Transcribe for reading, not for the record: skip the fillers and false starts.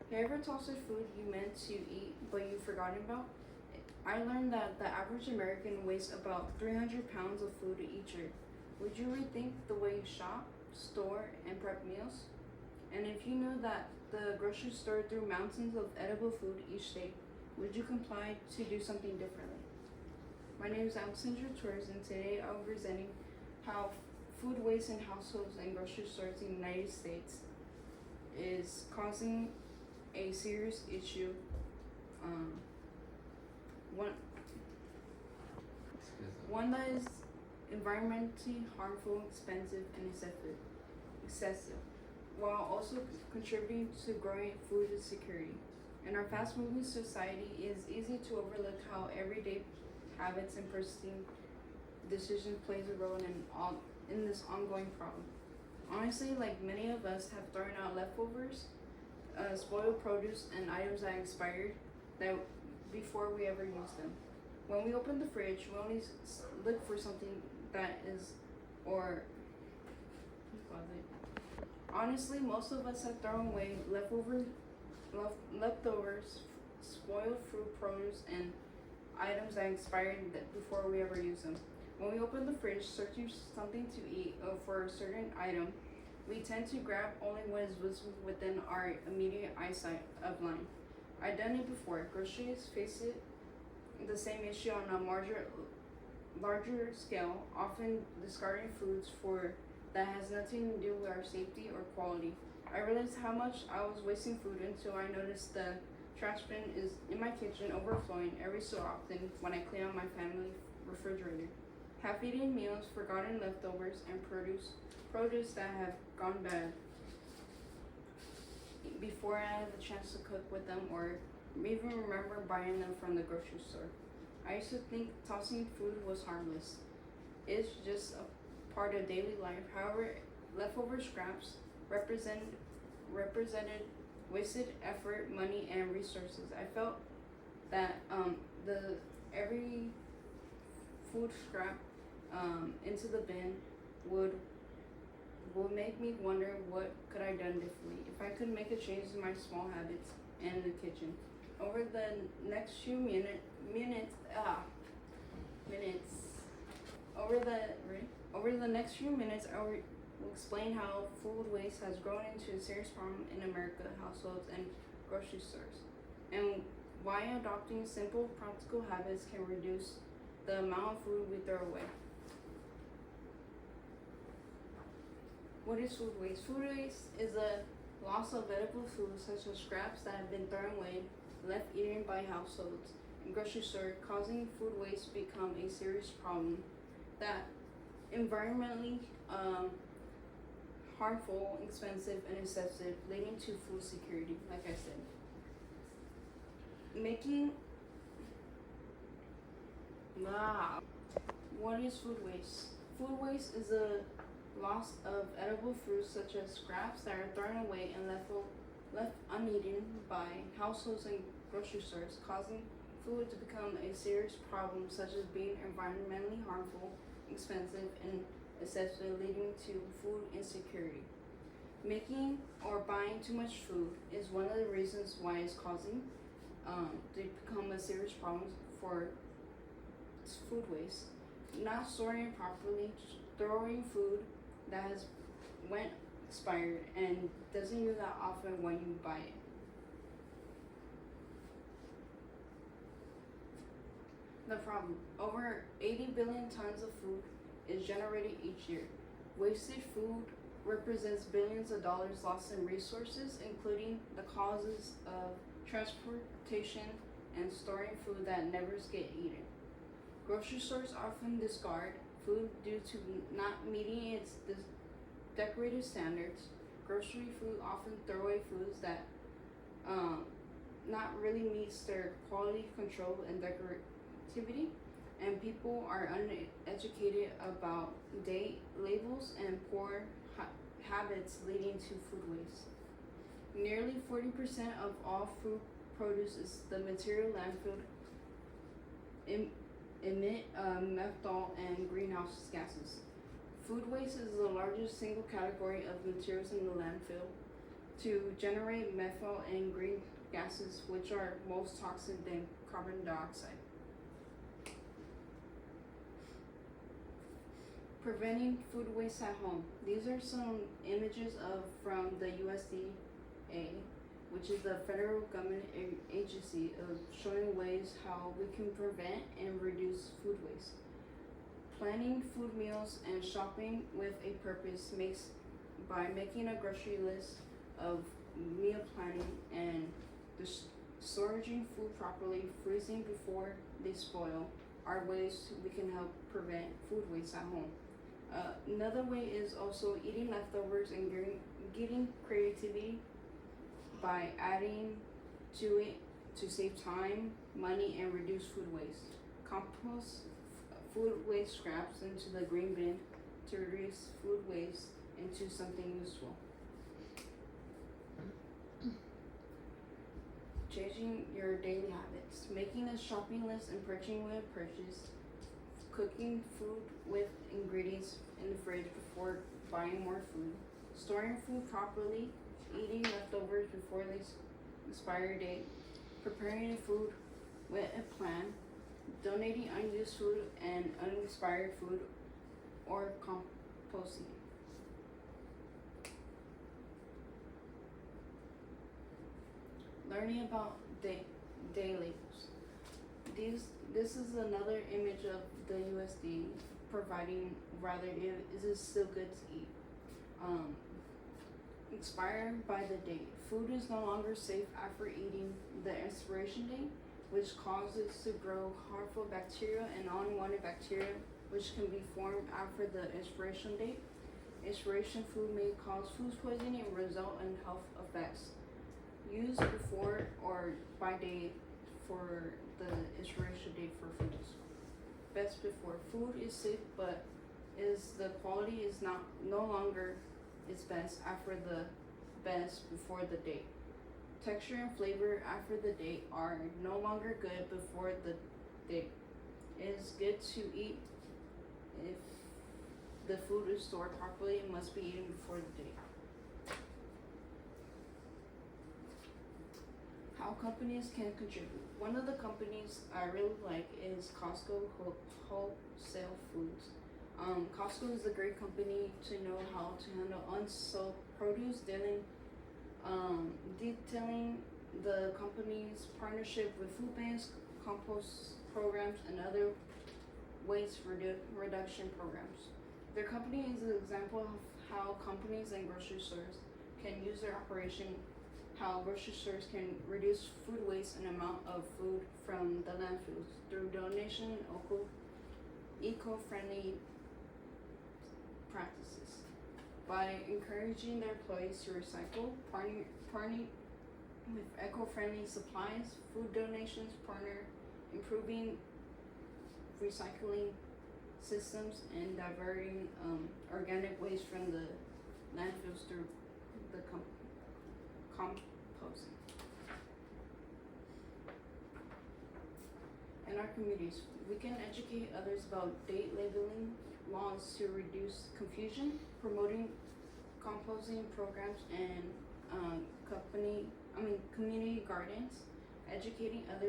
Have you ever toasted food you meant to eat but you forgotten about? I learned that the average American wastes about 300 pounds of food each year. Would you rethink the way you shop, store, and prep meals? And if you knew that the grocery store threw mountains of edible food each day, would you comply to do something differently? My name is Alexandra Torres, and today I'll be presenting how food waste in households and grocery stores in the United States is causing a serious issue. One, one that is environmentally harmful, expensive, and excessive, while also contributing to growing food insecurity. In our fast-moving society, it is easy to overlook how everyday habits and purchasing decisions plays a role in this ongoing problem. Honestly, like many of us have thrown out leftovers, spoiled produce, and items that expired that before we ever use them. When we open the fridge, we only look for something that is, or honestly, most of us have thrown away leftovers, spoiled fruit, produce, and items that expired before we ever use them. When we open the fridge searching something to eat or for a certain item, we tend to grab only what is visible within our immediate eyesight of line. I've done it before. Groceries face the same issue on a larger scale, often discarding foods for that has nothing to do with our safety or quality. I realized how much I was wasting food until I noticed the trash bin is in my kitchen overflowing every so often when I clean out my family refrigerator. Half-eaten meals, forgotten leftovers, and produce that have gone bad before I had the chance to cook with them or even remember buying them from the grocery store. I used to think tossing food was harmless. It's just a part of daily life. However, leftover scraps represented wasted effort, money, and resources. I felt that every food scrap into the bin would make me wonder what could I done differently if I could make a change in my small habits and the kitchen. Over the next few minutes, I will explain how food waste has grown into a serious problem in America households and grocery stores, and why adopting simple, practical habits can reduce the amount of food we throw away. What is food waste? Food waste is a loss of edible foods such as scraps that have been thrown away, left eaten by households and grocery stores, causing food waste to become a serious problem that environmentally harmful, expensive, and excessive, leading to food security. Like I said, what is food waste? Food waste is a loss of edible fruits such as scraps that are thrown away and left uneaten by households and grocery stores, causing food to become a serious problem such as being environmentally harmful, expensive, and excessive, leading to food insecurity. Making or buying too much food is one of the reasons why it's causing to become a serious problem for food waste. Not storing it properly, throwing food that has went expired and doesn't use that often when you buy it. The problem: over 80 billion tons of food is generated each year. Wasted food represents billions of dollars lost in resources, including the causes of transportation and storing food that never get eaten. Grocery stores often discard food due to not meeting its decorative standards. Grocery food often throw away foods that not really meets their quality control and decorativity, and people are uneducated about date labels and poor habits, leading to food waste. Nearly 40% of all food produce is the material landfill emit methane and greenhouse gases. Food waste is the largest single category of materials in the landfill. to generate methane and green gases, which are most toxic than carbon dioxide. Preventing food waste at home. These are some images from the USDA, which is the federal government agency, of showing ways how we can prevent and reduce food waste. Planning food meals and shopping with a purpose by making a grocery list of meal planning and storing food properly, freezing before they spoil, are ways we can help prevent food waste at home. Another way is also eating leftovers and getting creativity by adding to it to save time, money, and reduce food waste. Compost food waste scraps into the green bin to reduce food waste into something useful. Changing your daily habits. Making a shopping list and purchasing when purchase. Cooking food with ingredients in the fridge before buying more food. Storing food properly. Eating leftovers before the expiry date. Preparing food with a plan. Donating unused food and unexpired food, or composting. Learning about day labels. This is another image of the USD providing rather is it still good to eat. Expired by the date. Food is no longer safe after eating the expiration date, which causes to grow harmful bacteria and unwanted bacteria, which can be formed after the expiration date. Expiration food may cause food poisoning and result in health effects. Use before or by date for the expiration date for foods. Best before. Food is safe, but the quality is no longer its best after the best before the date. Texture and flavor after the date are no longer good before the date. It is good to eat if the food is stored properly. It must be eaten before the date. How companies can contribute. One of the companies I really like is Costco Wholesale Foods. Costco is a great company to know how to handle unsold produce, detailing the company's partnership with food banks, compost programs, and other waste reduction programs. Their company is an example of how companies and grocery stores can use their operation, how grocery stores can reduce food waste and amount of food from the landfills through donation and eco-friendly practices. By encouraging their employees to recycle, partnering with eco-friendly supplies, food donations, improving recycling systems, and diverting organic waste from the landfills through the composting. In our communities, we can educate others about date labeling laws to reduce confusion, promoting composting programs and community gardens, educating others